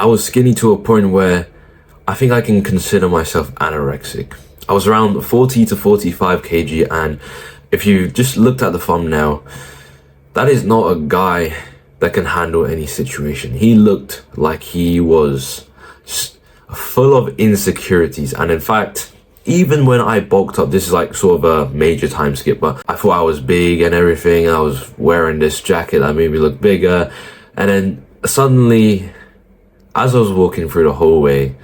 I was skinny to a point where I think I can consider myself anorexic. I was around 40 to 45 kg, and if you just looked at the thumbnail, that is not a guy that can handle any situation. He looked like he was full of insecurities, and in fact, even when I bulked up, this is like sort of a major time skip, but I thought I was big and everything, and I was wearing this jacket that made me look bigger, and then suddenly, as I was walking through the hallway,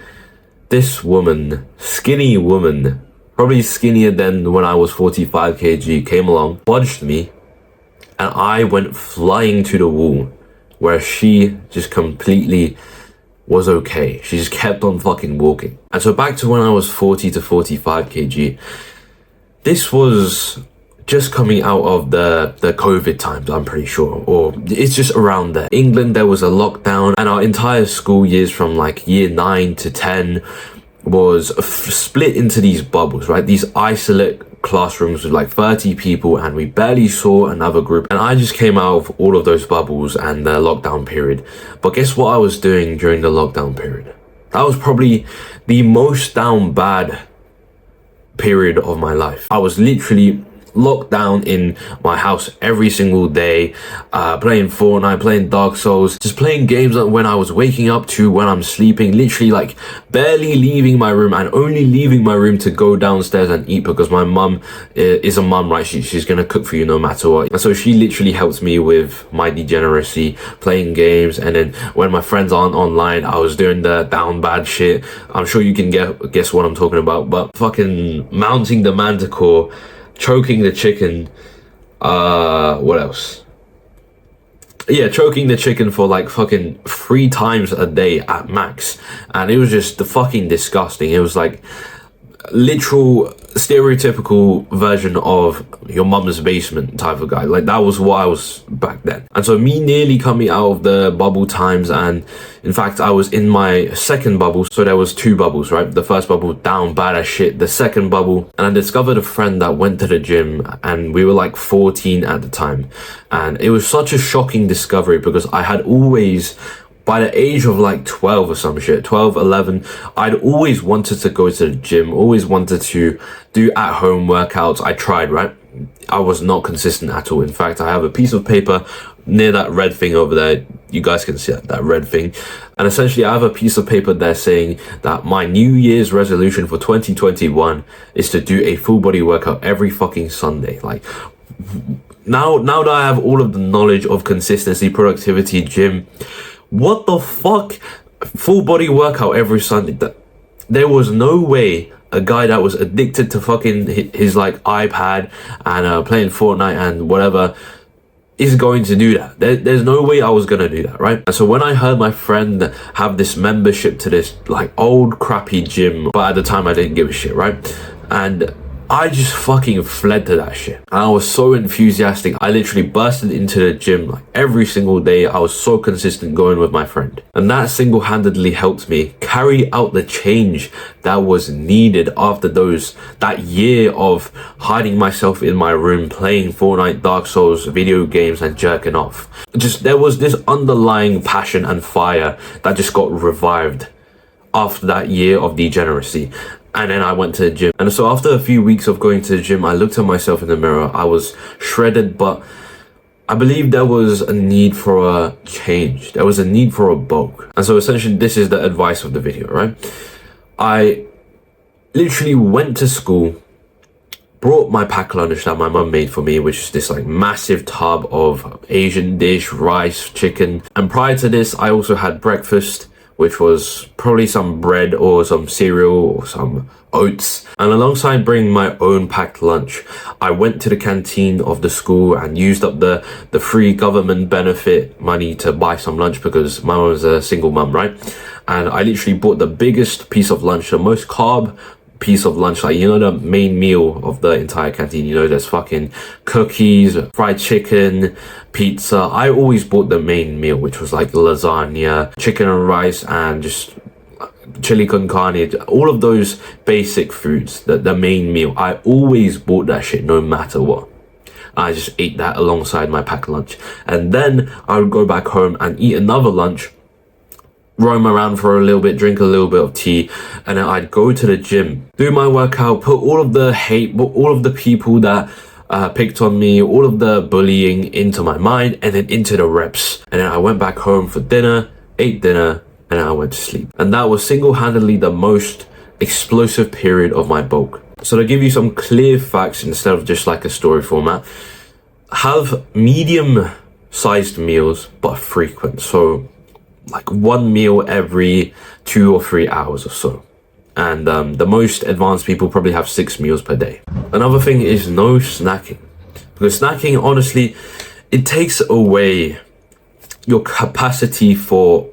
this woman, skinny woman, probably skinnier than when I was 45 kg, came along, budged me, and I went flying to the wall, where she just completely was okay. She just kept on fucking walking. And so back to when I was 40 to 45 kg, this was just coming out of the COVID times, I'm pretty sure, or it's just around there. England, there was a lockdown, and our entire school years from like year 9 to 10 was split into these bubbles, right? These isolate classrooms with like 30 people, and we barely saw another group. And I just came out of all of those bubbles and the lockdown period. But guess what I was doing during the lockdown period? That was probably the most down bad period of my life. I was literally locked down in my house every single day, playing Fortnite, playing Dark Souls, just playing games when I was waking up to when I'm sleeping, literally like barely leaving my room, and only leaving my room to go downstairs and eat, because my mum is a mum, right? She's gonna cook for you no matter what. And so she literally helped me with my degeneracy, playing games, and then when my friends aren't online, I was doing the down bad shit. I'm sure you can guess what I'm talking about, but fucking mounting the manticore, choking the chicken, what else? Yeah, choking the chicken for like fucking 3 times a day at max. And it was just fucking disgusting. It was like literal stereotypical version of your mum's basement type of guy. Like that was what I was back then. And so me nearly coming out of the bubble times, and in fact I was in my second bubble. So there was 2 bubbles, right? The first bubble down bad as shit, the second bubble, and I discovered a friend that went to the gym, and we were like 14 at the time. And it was such a shocking discovery, because I had always, by the age of like 12 or some shit, 12, 11, I'd always wanted to go to the gym, always wanted to do at-home workouts. I tried, right? I was not consistent at all. In fact, I have a piece of paper near that red thing over there. You guys can see that red thing. And essentially, I have a piece of paper there saying that my New Year's resolution for 2021 is to do a full body workout every fucking Sunday. Like, now that I have all of the knowledge of consistency, productivity, gym, what the fuck? Full body workout every Sunday. There was no way a guy that was addicted to fucking his like iPad and playing Fortnite and whatever is going to do that. There's no way I was gonna do that, right? And so when I heard my friend have this membership to this like old crappy gym, but at the time I didn't give a shit, right? And I just fucking fled to that shit. And I was so enthusiastic. I literally bursted into the gym like every single day. I was so consistent going with my friend. And that single-handedly helped me carry out the change that was needed after that year of hiding myself in my room, playing Fortnite, Dark Souls, video games, and jerking off. There was this underlying passion and fire that just got revived after that year of degeneracy. And then I went to the gym. And so after a few weeks of going to the gym, I looked at myself in the mirror. I was shredded, but I believe there was a need for a change. There was a need for a bulk. And so essentially, this is the advice of the video, right? I literally went to school, brought my pack lunch that my mum made for me, which is this like massive tub of Asian dish, rice, chicken. And prior to this, I also had breakfast, which was probably some bread or some cereal or some oats. And alongside bringing my own packed lunch, I went to the canteen of the school and used up the free government benefit money to buy some lunch, because my mum was a single mum, right? And I literally bought the biggest piece of lunch, the most carb piece of lunch, like, you know, the main meal of the entire canteen. You know, there's fucking cookies, fried chicken, pizza. I always bought the main meal, which was like lasagna, chicken and rice, and just chili con carne, all of those basic foods, the main meal. I always bought that shit no matter what. I just ate that alongside my packed lunch. And then I would go back home and eat another lunch roam around for a little bit, drink a little bit of tea, and then I'd go to the gym, do my workout, put all of the hate, all of the people that picked on me, all of the bullying into my mind, and then into the reps. And then I went back home for dinner, ate dinner, and then I went to sleep. And that was single-handedly the most explosive period of my bulk. So to give you some clear facts instead of just like a story format, have medium-sized meals but frequent. So like one meal every 2 or 3 hours or so. And the most advanced people probably have 6 meals per day. Another thing is no snacking. Because snacking, honestly, it takes away your capacity for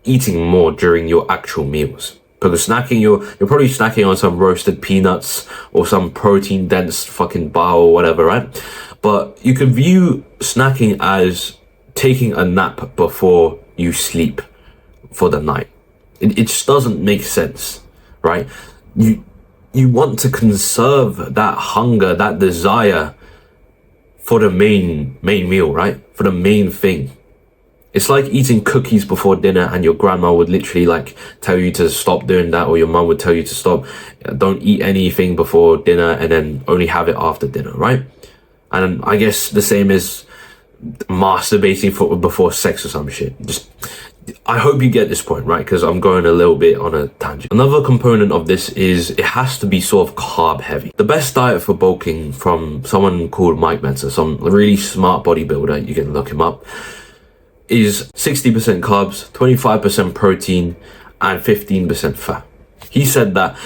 eating more during your actual meals. Because snacking, you're probably snacking on some roasted peanuts or some protein dense fucking bar or whatever, right? But you can view snacking as taking a nap before you sleep for the night. It just doesn't make sense, right? You want to conserve that hunger, that desire for the main meal, right? For the main thing. It's like eating cookies before dinner and your grandma would literally like tell you to stop doing that, or your mum would tell you to stop, don't eat anything before dinner and then only have it after dinner, right? And I guess the same is masturbating before sex or some shit. I hope you get this point, right? Because I'm going a little bit on a tangent. Another component of this is it has to be sort of carb heavy. The best diet for bulking from someone called Mike Mentzer, some really smart bodybuilder, you can look him up, is 60% carbs, 25% protein, and 15% fat. He said that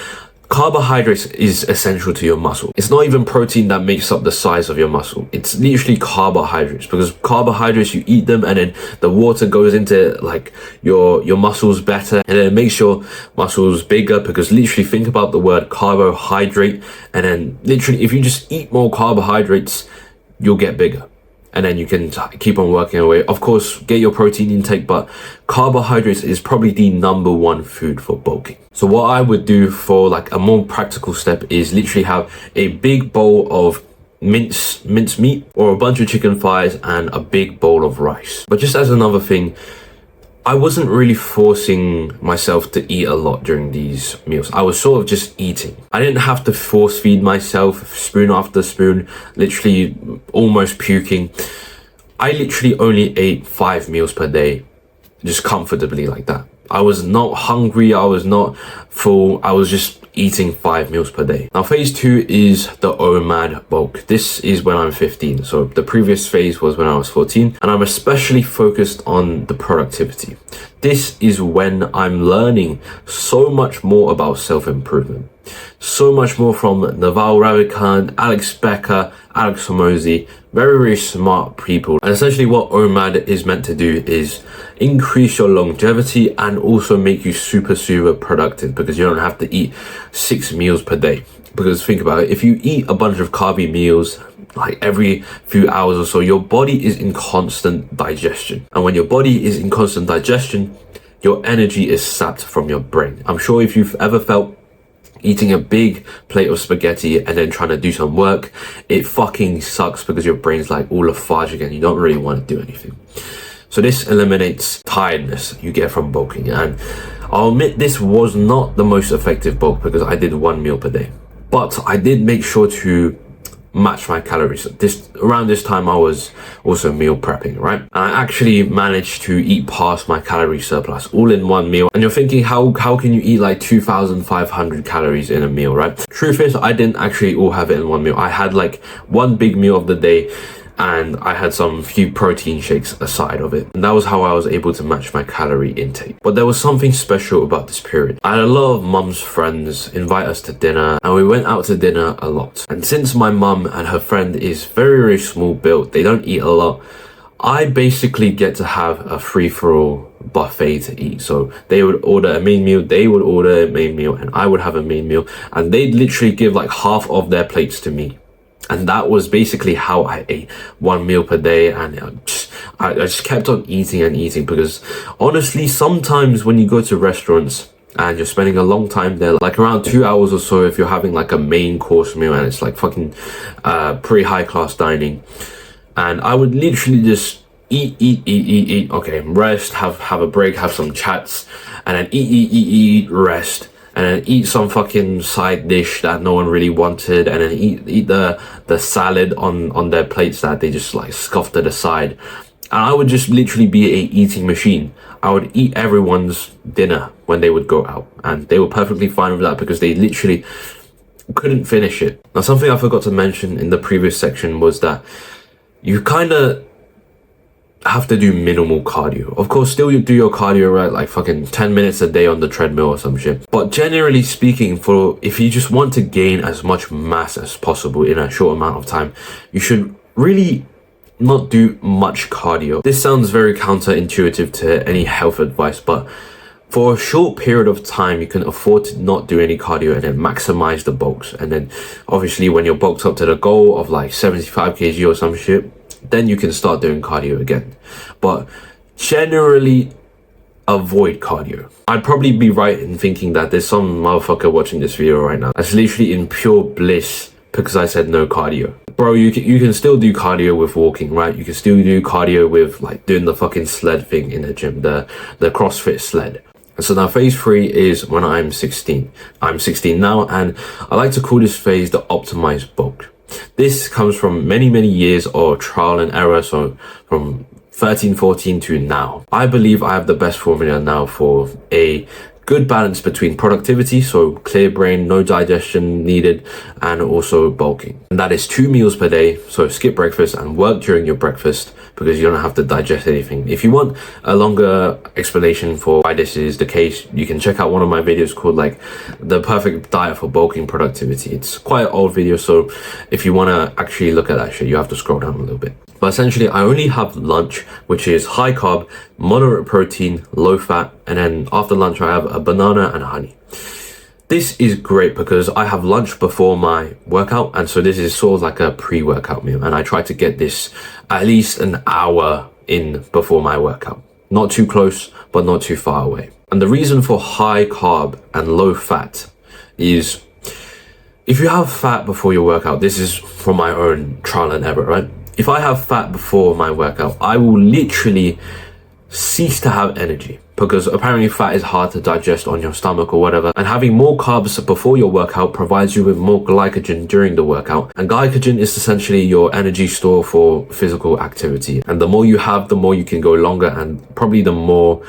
carbohydrates is essential to your muscle. It's not even protein that makes up the size of your muscle. It's literally carbohydrates, because carbohydrates, you eat them and then the water goes into like your muscles better, and then it makes your muscles bigger. Because literally think about the word carbohydrate, and then literally if you just eat more carbohydrates, you'll get bigger. And then you can keep on working away. Of course, get your protein intake, but carbohydrates is probably the number one food for bulking. So what I would do for like a more practical step is literally have a big bowl of minced meat or a bunch of chicken thighs and a big bowl of rice. But just as another thing, I wasn't really forcing myself to eat a lot during these meals. I was sort of just eating. I didn't have to force feed myself spoon after spoon, literally almost puking. I literally only ate 5 meals per day, just comfortably like that. I was not hungry, I was not full, I was just eating 5 meals per day. Now phase 2 is the OMAD bulk. This is when I'm 15. So the previous phase was when I was 14, and I'm especially focused on the productivity. This is when I'm learning so much more about self-improvement. So much more from Naval Ravikant, Alex Becker, Alex Hormozi, very, very smart people. And essentially what OMAD is meant to do is increase your longevity and also make you super, super productive, because you don't have to eat 6 meals per day. Because think about it, if you eat a bunch of carby meals like every few hours or so, your body is in constant digestion. And when your body is in constant digestion, your energy is sapped from your brain. I'm sure if you've ever felt eating a big plate of spaghetti and then trying to do some work, it fucking sucks, because your brain's like all lethargic and you don't really want to do anything. So this eliminates tiredness you get from bulking. And I'll admit this was not the most effective bulk, because I did 1 meal per day, but I did make sure to match my calories. Around this time I was also meal prepping, right? And I actually managed to eat past my calorie surplus all in 1 meal. And you're thinking, how can you eat like 2,500 calories in a meal, right? Truth is, I didn't actually all have it in 1 meal. I had like 1 big meal of the day, and I had some few protein shakes aside of it. And that was how I was able to match my calorie intake. But there was something special about this period. I had a lot of mum's friends invite us to dinner, and we went out to dinner a lot. And since my mum and her friend is very, very small built, they don't eat a lot, I basically get to have a free-for-all buffet to eat. So they would order a main meal, they would order a main meal, and I would have a main meal, and they'd literally give like half of their plates to me. And that was basically how I ate 1 meal per day. And I just kept on eating and eating, because honestly, sometimes when you go to restaurants and you're spending a long time there, like around 2 hours or so, if you're having like a main course meal and it's like fucking pretty high class dining, and I would literally just eat. Okay, rest, have a break, have some chats, and then eat, rest, and then eat some fucking side dish that no one really wanted, and then eat the salad on their plates that they just like scoffed at the side. And I would just literally be a eating machine. I would eat everyone's dinner when they would go out, and they were perfectly fine with that because they literally couldn't finish it. Now, something I forgot to mention in the previous section was that you kind of have to do minimal cardio. Of course, still you do your cardio, right? Like fucking 10 minutes a day on the treadmill or some shit. But generally speaking, if you just want to gain as much mass as possible in a short amount of time, you should really not do much cardio. This sounds very counterintuitive to any health advice, but for a short period of time, you can afford to not do any cardio and then maximize the bulks. And then obviously when you're bulked up to the goal of like 75 kg or some shit, then you can start doing cardio again. But generally avoid cardio. I'd probably be right in thinking that there's some motherfucker watching this video right now that's literally in pure bliss because I said no cardio. Bro, you can still do cardio with walking, right? You can still do cardio with like doing the fucking sled thing in the gym, the CrossFit sled. And so now phase 3 is when I'm 16. I'm 16 now, and I like to call this phase the optimized bulk. This comes from many years of trial and error, so from 13, 14 to now. I believe I have the best formula now for a good balance between productivity, so clear brain, no digestion needed, and also bulking. And that is 2 meals per day, so skip breakfast and work during your breakfast because you don't have to digest anything. If you want a longer explanation for why this is the case, you can check out one of my videos called like the perfect diet for bulking productivity. It's quite an old video, so if you want to actually look at that shit, you have to scroll down a little bit. But essentially, I only have lunch, which is high carb, moderate protein, low fat, and then after lunch, I have a banana and honey. This is great because I have lunch before my workout, and so this is sort of like a pre-workout meal, and I try to get this at least an hour in before my workout. Not too close, but not too far away. And the reason for high carb and low fat is if you have fat before your workout, this is from my own trial and error, right? If I have fat before my workout, I will literally cease to have energy because apparently fat is hard to digest on your stomach or whatever. And having more carbs before your workout provides you with more glycogen during the workout. And glycogen is essentially your energy store for physical activity. And the more you have, the more you can go longer and probably the more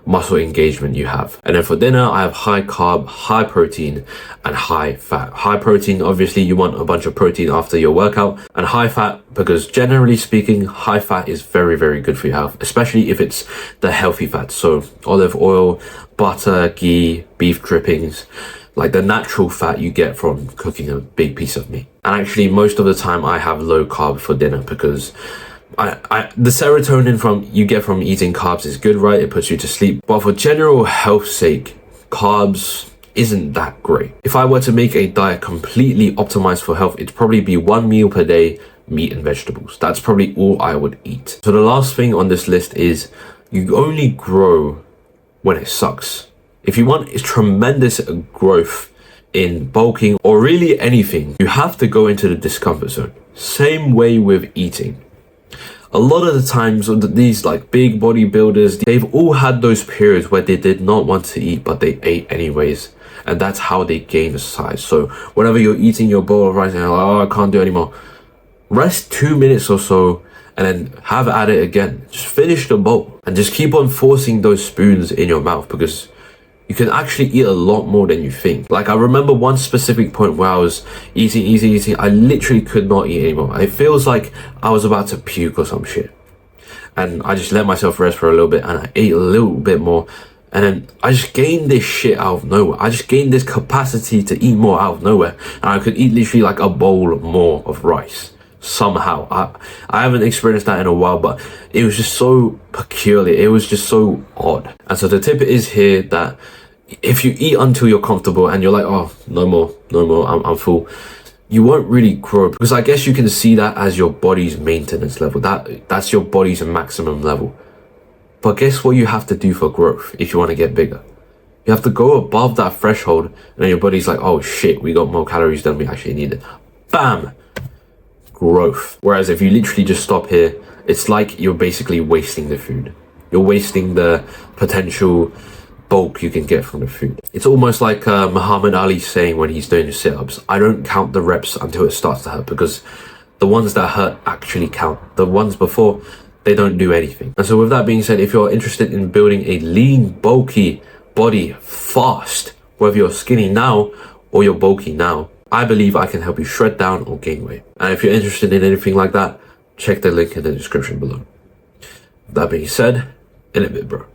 muscle engagement you have. And then for dinner, I have high carb, high protein, and high fat. High protein, obviously you want a bunch of protein after your workout, and high fat because generally speaking, high fat is very good for your health, especially if it's the healthy fats. So olive oil, butter, ghee, beef drippings, like the natural fat you get from cooking a big piece of meat. And actually most of the time I have low carb for dinner because the serotonin you get from eating carbs is good, right? It puts you to sleep. But for general health sake, carbs isn't that great. If I were to make a diet completely optimized for health, it'd probably be 1 meal per day, meat and vegetables. That's probably all I would eat. So the last thing on this list is you only grow when it sucks. If you want tremendous growth in bulking or really anything, you have to go into the discomfort zone. Same way with eating. A lot of the times these like big bodybuilders, they've all had those periods where they did not want to eat, but they ate anyways. And that's how they gain size. So whenever you're eating your bowl of rice and you're like, oh, I can't do it anymore, rest 2 minutes or so and then have at it again. Just finish the bowl and just keep on forcing those spoons in your mouth because you can actually eat a lot more than you think. Like I remember one specific point where I was eating. I literally could not eat anymore. It feels like I was about to puke or some shit. And I just let myself rest for a little bit and I ate a little bit more. And then I just gained this shit out of nowhere. I just gained this capacity to eat more out of nowhere. And I could eat literally like a bowl more of rice. Somehow. I haven't experienced that in a while, but it was just so peculiar. It was just so odd. And so the tip is here that if you eat until you're comfortable and you're like, oh, no more, I'm full, you won't really grow because I guess you can see that as your body's maintenance level. That's your body's maximum level. But guess what you have to do for growth if you want to get bigger? You have to go above that threshold and then your body's like, oh shit, we got more calories than we actually needed. Bam! Growth. Whereas if you literally just stop here it's like you're basically wasting the food. You're wasting the potential bulk you can get from the food. It's almost like Muhammad Ali saying when he's doing his sit-ups, I don't count the reps until it starts to hurt, because the ones that hurt actually count. The ones before, they don't do anything. And so with that being said, if you're interested in building a lean, bulky body fast, whether you're skinny now or you're bulky now, I believe I can help you shred down or gain weight. And if you're interested in anything like that, check the link in the description below. That being said, in a bit, bro.